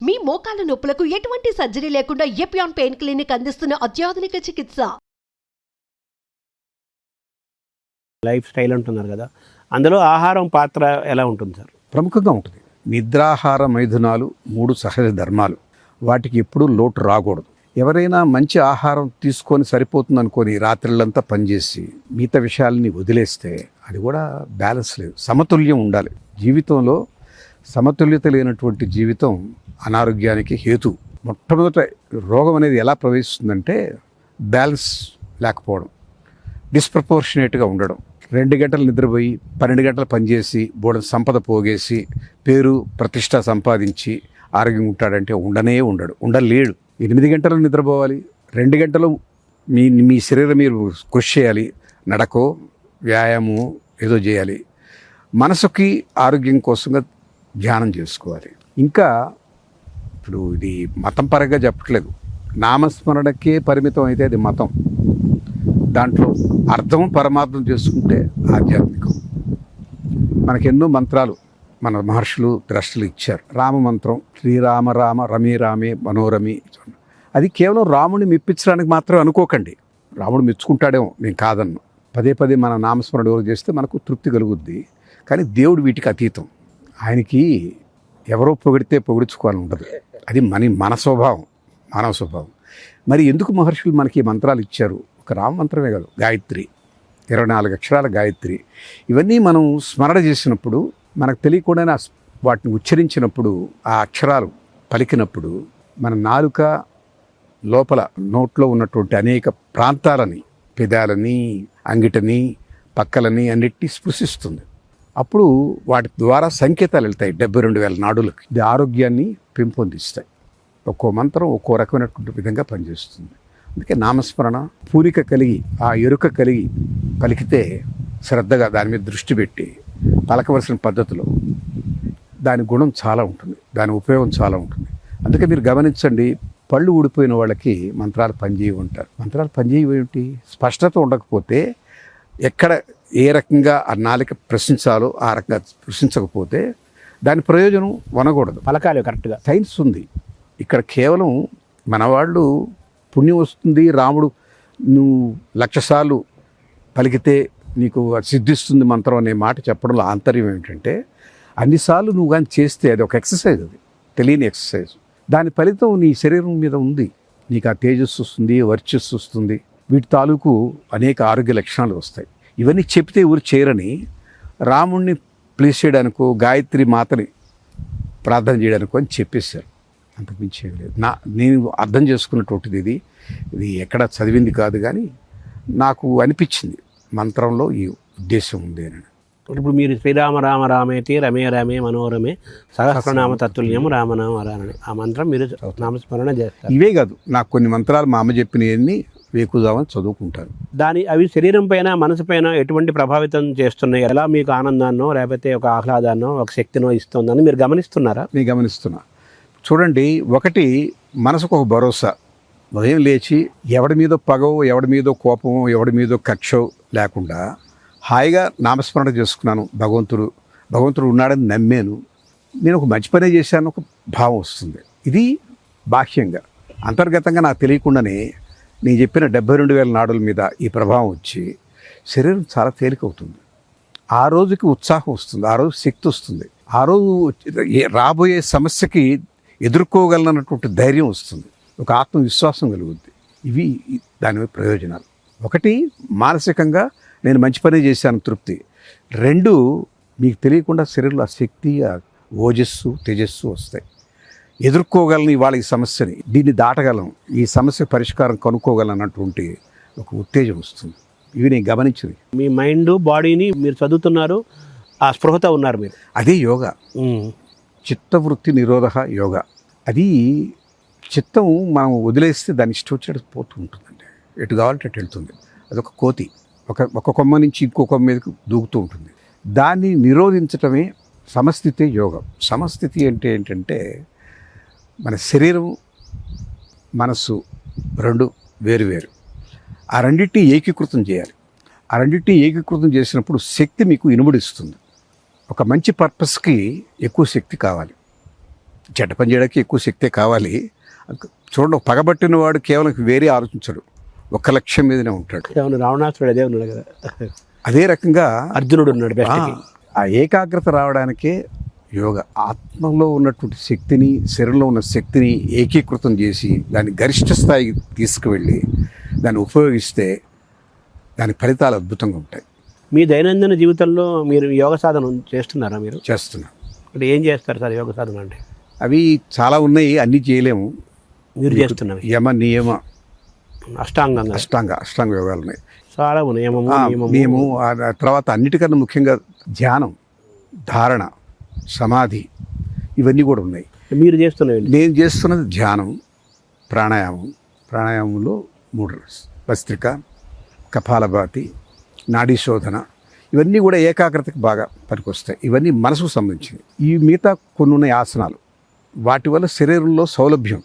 మీ మోకాల నొప్పులకు ఎటువంటి సర్జరీ లేకుండా ఎపియాన్ పెయిన్ క్లినిక్ అందిస్తున్న అత్యాధునిక చికిత్స. లైఫ్ స్టైల్ అంటున్నారు కదా, అందులో ఆహారం పాత్ర ఎలా ఉంటుంది సార్? ప్రముఖంగా ఉంటుంది. నిద్రాహార మైథునాలు 3 సహజ ధర్మాలు, వాటికి ఎప్పుడూ లోటు రాకూడదు. ఎవరైనా మంచి ఆహారం తీసుకొని సరిపోతుంది అనుకొని రాత్రులంతా పనిచేసి మిగతా విషయాలని వదిలేస్తే అది కూడా బ్యాలెన్స్ లేదు. సమతుల్యం ఉండాలి జీవితంలో. సమతుల్యత లేనటువంటి జీవితం అనారోగ్యానికి హేతు. మొట్టమొదట రోగం అనేది ఎలా ప్రవేశిస్తుందంటే బ్యాలెన్స్ లేకపోవడం, డిస్ప్రపోర్షనేట్గా ఉండడం. 2 గంటలు నిద్రపోయి 12 గంటలు పనిచేసి బోర్డు సంపద పోగేసి పేరు ప్రతిష్ట సంపాదించి ఆరోగ్యంగా ఉంటాడంటే ఉండలేడు. 8 గంటలు నిద్రపోవాలి, 2 గంటలు మీ శరీరం మీరు కృషి చేయాలి, నడకో వ్యాయామం ఏదో చేయాలి. మనసుకి ఆరోగ్యం కోసంగా ధ్యానం చేసుకోవాలి. ఇంకా ఇప్పుడు ఇది మతం పరంగా చెప్పట్లేదు, నామస్మరణకే పరిమితం అయితే అది మతం. దాంట్లో అర్థం పరమార్థం చేసుకుంటే ఆధ్యాత్మికం. మనకెన్నో మంత్రాలు మన మహర్షులు ద్రష్టలు ఇచ్చారు. రామ మంత్రం, శ్రీరామ రామ రమే రామే మనోరమి. అది కేవలం రాముడిని మెప్పించడానికి మాత్రమే అనుకోకండి. రాముడు మెచ్చుకుంటాడేమో, నేను కాదన్ను. పదే పదే మన నామస్మరణ ఎవరు చేస్తే మనకు తృప్తి కలుగుద్ది. కానీ దేవుడు వీటికి అతీతం. ఆయనకి ఎవరో పొగిడితే పొగిడించుకోవాలని ఉండదు. అది మన స్వభావం, మానవ స్వభావం. మరి ఎందుకు మహర్షులు మనకి మంత్రాలు ఇచ్చారు? ఒక రామ మంత్రమే కాదు, గాయత్రి, 24 అక్షరాల గాయత్రి. ఇవన్నీ మనం స్మరణ చేసినప్పుడు, మనకు తెలియకుండానే వాటిని ఉచ్చరించినప్పుడు, ఆ అక్షరాలు పలికినప్పుడు మన నాలుక లోపల నోట్లో ఉన్నటువంటి అనేక ప్రాంతాలని, పెదాలని, అంగిటని, పక్కలని అన్నిటినీ స్పృశిస్తుంది. అప్పుడు వాటి ద్వారా సంకేతాలు వెళ్తాయి 72,000 నాడులకి. ఇది ఆరోగ్యాన్ని పెంపొందిస్తాయి. ఒక్కో మంత్రం ఒక్కో రకమైనటువంటి విధంగా పనిచేస్తుంది. అందుకే నామస్మరణ పూరిక కలిగి, ఆ ఎరుక కలిగి పలికితే, శ్రద్ధగా దాని మీద దృష్టి పెట్టి పలకవలసిన పద్ధతిలో దాని గుణం చాలా ఉంటుంది, దాని ఉపయోగం చాలా ఉంటుంది. అందుకే మీరు గమనించండి, పళ్ళు ఊడిపోయిన వాళ్ళకి మంత్రాలు పనిచేయవు ఉంటారు. మంత్రాలు పనిచేయవు ఏమిటి? స్పష్టత ఉండకపోతే, ఎక్కడ ఏ రకంగా ఆ నాలిక ప్రశ్నించాలో ఆ రకంగా ప్రశ్నించకపోతే దాని ప్రయోజనం వనకూడదు. పలకాలి కరెక్ట్గా. సైన్స్ ఉంది ఇక్కడ. కేవలం మనవాళ్ళు పుణ్యం వస్తుంది, రాముడు నువ్వు 1,00,000 సార్లు పలికితే నీకు సిద్ధిస్తుంది మంత్రం అనే మాట చెప్పడంలో ఆంతర్యం ఏమిటంటే, అన్నిసార్లు నువ్వు కానీ చేస్తే అది ఒక ఎక్సర్సైజ్, అది తెలియని ఎక్సర్సైజ్. దాని ఫలితం నీ శరీరం మీద ఉంది. నీకు ఆ తేజస్సు వస్తుంది, వర్చస్సు వస్తుంది. వీటి తాలూకు అనేక ఆరోగ్య లక్షణాలు వస్తాయి. ఇవన్నీ చెప్తే ఊరు చేయరని రాముణ్ణి ప్లీజ్ చేయడానికో, గాయత్రి మాతని ప్రార్థన చేయడానికో అని చెప్పేశారు. అంతకుమించి చేయలేదు. నేను అర్థం చేసుకున్నటువంటిది ఇది ఎక్కడ చదివింది కాదు, కానీ నాకు అనిపించింది మంత్రంలో ఈ ఉద్దేశం ఉంది అని. ఇప్పుడు మీరు శ్రీరామ రామ రామేతి రమే రమే మనోరమే సహస్రనామ తత్తుల్యం రామనామ రానని ఆ మంత్రం మీరు నామస్మరణ చేస్తారు. ఇవే కాదు, నాకు కొన్ని మంత్రాలు మా అమ్మ చెప్పినవన్నీ వేకుదామని చదువుకుంటారు. అవి శరీరం పైన, మనసు పైన ఎటువంటి ప్రభావితం చేస్తున్నాయి? ఎలా మీకు ఆనందాన్నో లేకపోతే ఒక ఆహ్లాదాన్నో ఒక శక్తినో ఇస్తుందని మీరు గమనిస్తున్నారా? నేను గమనిస్తున్నా. చూడండి, ఒకటి మనసుకు ఒక భరోసా. ఉదయం లేచి ఎవడి మీదో పగవో, ఎవడి మీదో కోపమో, ఎవడి మీదో కక్షో లేకుండా హాయిగా నామస్మరణ చేసుకున్నాను. భగవంతుడు ఉన్నాడని నమ్మాను, నేను ఒక మంచి పనే చేశాను, ఒక భావం వస్తుంది. ఇది బాహ్యంగా. అంతర్గతంగా నాకు తెలియకుండానే నేను చెప్పిన 72,000 నాడుల మీద ఈ ప్రభావం వచ్చి శరీరం చాలా తేలికవుతుంది. ఆ రోజుకి ఉత్సాహం వస్తుంది, ఆ రోజు శక్తి వస్తుంది, ఆ రోజు రాబోయే సమస్యకి ఎదుర్కోగలనటువంటి ధైర్యం వస్తుంది, ఒక ఆత్మవిశ్వాసం కలుగుద్ది. ఇవి దాని ప్రయోజనాలు. ఒకటి, మానసికంగా నేను మంచి పనే చేశాను తృప్తి. 2, మీకు తెలియకుండా శరీరంలో ఆ శక్తి, ఆ ఓజస్సు, తేజస్సు వస్తాయి. ఎదుర్కోగలను ఇవాళ ఈ సమస్యని, దీన్ని దాటగలను, ఈ సమస్య పరిష్కారం కనుక్కోగలను అన్నటువంటి ఒక ఉత్తేజం వస్తుంది. ఇవి నేను గమనించింది. మీ మైండ్ బాడీని మీరు చదువుతున్నారు, ఆ స్పృహత ఉన్నారు మీరు. అదే యోగా. చిత్తవృత్తి నిరోధ యోగా. అది చిత్తం మనం వదిలేస్తే దాని ఇష్టం వచ్చేటట్టు పోతూ ఉంటుందండి, ఎటు కావాలంటే అటు వెళ్తుంది. అదొక కోతి, ఒక కొమ్మ నుంచి ఇంకో కొమ్మ మీదకి దూకుతూ ఉంటుంది. దాన్ని నిరోధించటమే సమస్థితి యోగం. సమస్థితి అంటే ఏంటంటే, మన శరీరం, మనస్సు 2 వేరు. ఆ రెండింటినీ ఏకీకృతం చేయాలి. ఆ రెండింటినీ ఏకీకృతం చేసినప్పుడు శక్తి మీకు ఇనుముడిస్తుంది. ఒక మంచి పర్పస్కి ఎక్కువ శక్తి కావాలి. చెడ్డ పని చేయడానికి ఎక్కువ శక్తే కావాలి. చూడండి, ఒక పగబట్టిన వాడు కేవలం వేరే ఆలోచించడు, ఒక్క లక్ష్యం మీదనే ఉంటాడు. అవును, రావణాసురుడు అదే ఉన్నాడు కదా. అదే రకంగా అర్జునుడు ఉన్నాడు బెస్ట్కి. ఆ ఏకాగ్రత రావడానికే యోగా ఆత్మలో ఉన్నటువంటి శక్తిని, శరీరంలో ఉన్న శక్తిని ఏకీకృతం చేసి దాన్ని గరిష్ట స్థాయికి తీసుకువెళ్ళి దాన్ని ఉపయోగిస్తే దాని ఫలితాలు అద్భుతంగా ఉంటాయి. మీ దైనందిన జీవితంలో మీరు యోగ సాధన చేస్తున్నారా? మీరు చేస్తున్నాం. అంటే ఏం చేస్తారు సార్ యోగ సాధన అంటే? అవి చాలా ఉన్నాయి, అన్నీ చేయలేము. మీరు చేస్తున్నవి యమ నియమ అష్టాంగ యోగాలు ఉన్నాయి, చాలా ఉన్నాయి. నియము. ఆ తర్వాత అన్నిటికన్నా ముఖ్యంగా ధ్యానం, ధారణ, సమాధి, ఇవన్నీ కూడా ఉన్నాయి. మీరు చేస్తున్నవి? నేను చేస్తున్నది ధ్యానం, ప్రాణాయామంలో 3 భస్త్రిక, కపాలభాతి, నాడీ శోధన, ఇవన్నీ కూడా ఏకాగ్రతకి బాగా పనికొస్తాయి. ఇవన్నీ మనసుకు సంబంధించినవి. ఈ మిగతా కొన్ని ఉన్నాయి ఆసనాలు, వాటి వల్ల శరీరంలో సౌలభ్యం,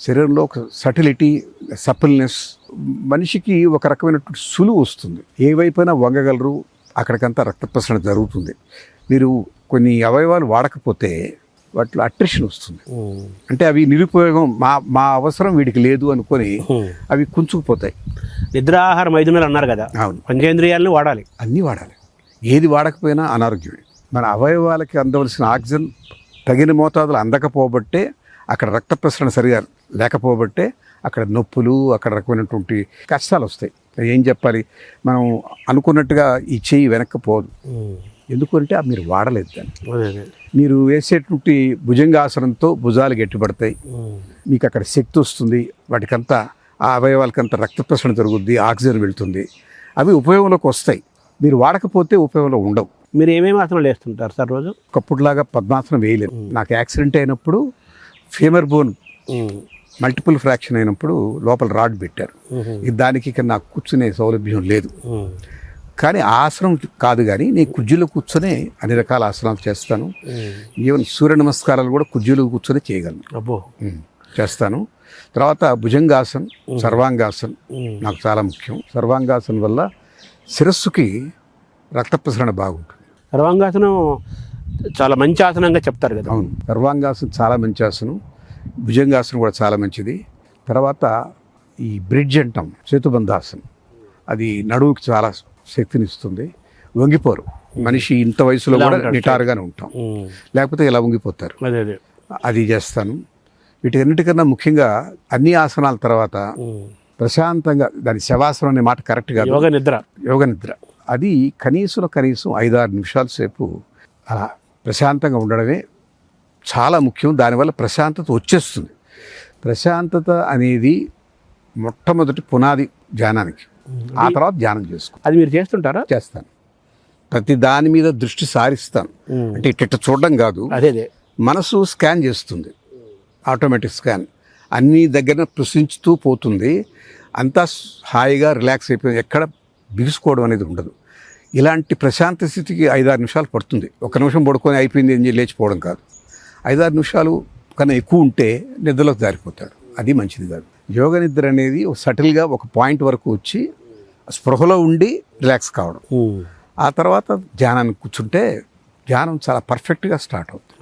శరీరంలో ఒక సటిలిటీ, సపిల్నెస్, మనిషికి ఒక రకమైనటువంటి సులువు వస్తుంది. ఏ వైపున వంగగలరు, అక్కడికంతా రక్త ప్రసరణ జరుగుతుంది. మీరు కొన్ని అవయవాలు వాడకపోతే వాటిలో అట్రిషన్ వస్తుంది, అంటే అవి నిరుపయోగం, మా అవసరం వీడికి లేదు అనుకొని అవి కుంచుకుపోతాయి. నిద్రాహార 5 నెలలు అన్నారు కదా. అవును, పంచేంద్రియాలను వాడాలి, అన్నీ వాడాలి. ఏది వాడకపోయినా అనారోగ్యమే. మన అవయవాలకి అందవలసిన ఆక్సిజన్ తగిన మోతాదులు అందకపోబట్టే, అక్కడ రక్త ప్రసరణ సరిగా లేకపోబట్టే అక్కడ నొప్పులు, అక్కడ రకమైనటువంటి కష్టాలు వస్తాయి. ఏం చెప్పాలి, మనం అనుకున్నట్టుగా ఈ చెయ్యి వెనక్కిపోదు. ఎందుకంటే మీరు వాడలేదు దాన్ని. మీరు వేసేటువంటి భుజంగాసనంతో భుజాలు గట్టిపడతాయి, మీకు అక్కడ శక్తి వస్తుంది, వాటికంతా ఆ అవయవాలకంతా రక్త ప్రసరణ జరుగుద్ది, ఆక్సిజన్ వెళ్తుంది, అవి ఉపయోగంలోకి వస్తాయి. మీరు వాడకపోతే ఉపయోగంలో ఉండవు. మీరు ఏమేమి ఆసనాలు వేస్తుంటారు సార్ రోజు? ఒకప్పుడులాగా పద్మాసనం వేయలేదు. నాకు యాక్సిడెంట్ అయినప్పుడు ఫీమర్ బోన్ మల్టిపుల్ ఫ్రాక్షన్ అయినప్పుడు లోపల రాడ్ పెట్టారు. దానికి ఇక నాకు కూర్చునే సౌలభ్యం లేదు. కానీ ఆసనం కాదు, కానీ నేను కుర్జీలో కూర్చొని అన్ని రకాల ఆసనాలు చేస్తాను. ఈవెన్ సూర్య నమస్కారాలు కూడా కుర్జీలో కూర్చొని చేయగలను. అబ్బో, చేస్తాను. తర్వాత భుజంగాసన్, సర్వాంగాసన్ నాకు చాలా ముఖ్యం. సర్వాంగాసన్ వల్ల శిరస్సుకి రక్త ప్రసరణ బాగుంటుంది. సర్వాంగాసనం చాలా మంచి ఆసనంగా చెప్తారు కదా. అవును, సర్వాంగాసనం చాలా మంచి ఆసనం. భుజంగాసనం కూడా చాలా మంచిది. తర్వాత ఈ బ్రిడ్జ్ అంటాం, సేతుబంధాసనం, అది నడువుకి చాలా శక్తినిస్తుంది. వంగిపోరు, మనిషి ఇంత వయసులో కూడా నిటారుగానే ఉంటాం, లేకపోతే ఇలా వంగిపోతారు. అది చేస్తాను. వీటన్నిటికన్నా ముఖ్యంగా అన్ని ఆసనాల తర్వాత ప్రశాంతంగా, దాని శవాసనం అనే మాట కరెక్ట్ కాదు, యోగ నిద్ర, అది కనీసం 5-6 నిమిషాల సేపు అలా ప్రశాంతంగా ఉండడమే చాలా ముఖ్యం. దానివల్ల ప్రశాంతత వచ్చేస్తుంది. ప్రశాంతత అనేది మొట్టమొదటి పునాది ధ్యానానికి. ఆ తర్వాత ధ్యానం చేసుకో. అది మీరు చేస్తుంటారా? చేస్తాను. ప్రతి దాని మీద దృష్టి సారిస్తాను. అంటే ఇట్ట చూడడం కాదు, అదే మనసు స్కాన్ చేస్తుంది, ఆటోమేటిక్ స్కాన్, అన్ని దగ్గర ప్రశ్నించుతూ పోతుంది. అంతా హాయిగా రిలాక్స్ అయిపోయింది, ఎక్కడ బిగుసుకోవడం అనేది ఉండదు. ఇలాంటి ప్రశాంత స్థితికి 5-6 నిమిషాలు పడుతుంది. 1 నిమిషం పడుకొని అయిపోయింది అని లేచిపోవడం కాదు. 5-6 నిమిషాలు కన్నా ఎక్కువ ఉంటే నిద్రలోకి జారిపోతాడు, అది మంచిది కాదు. యోగ నిద్ర అనేది సటిల్గా ఒక పాయింట్ వరకు వచ్చి స్పృహలో ఉండి రిలాక్స్ కావడం. ఆ తర్వాత ధ్యానానికి కూర్చుంటే ధ్యానం చాలా పర్ఫెక్ట్గా స్టార్ట్ అవుతుంది.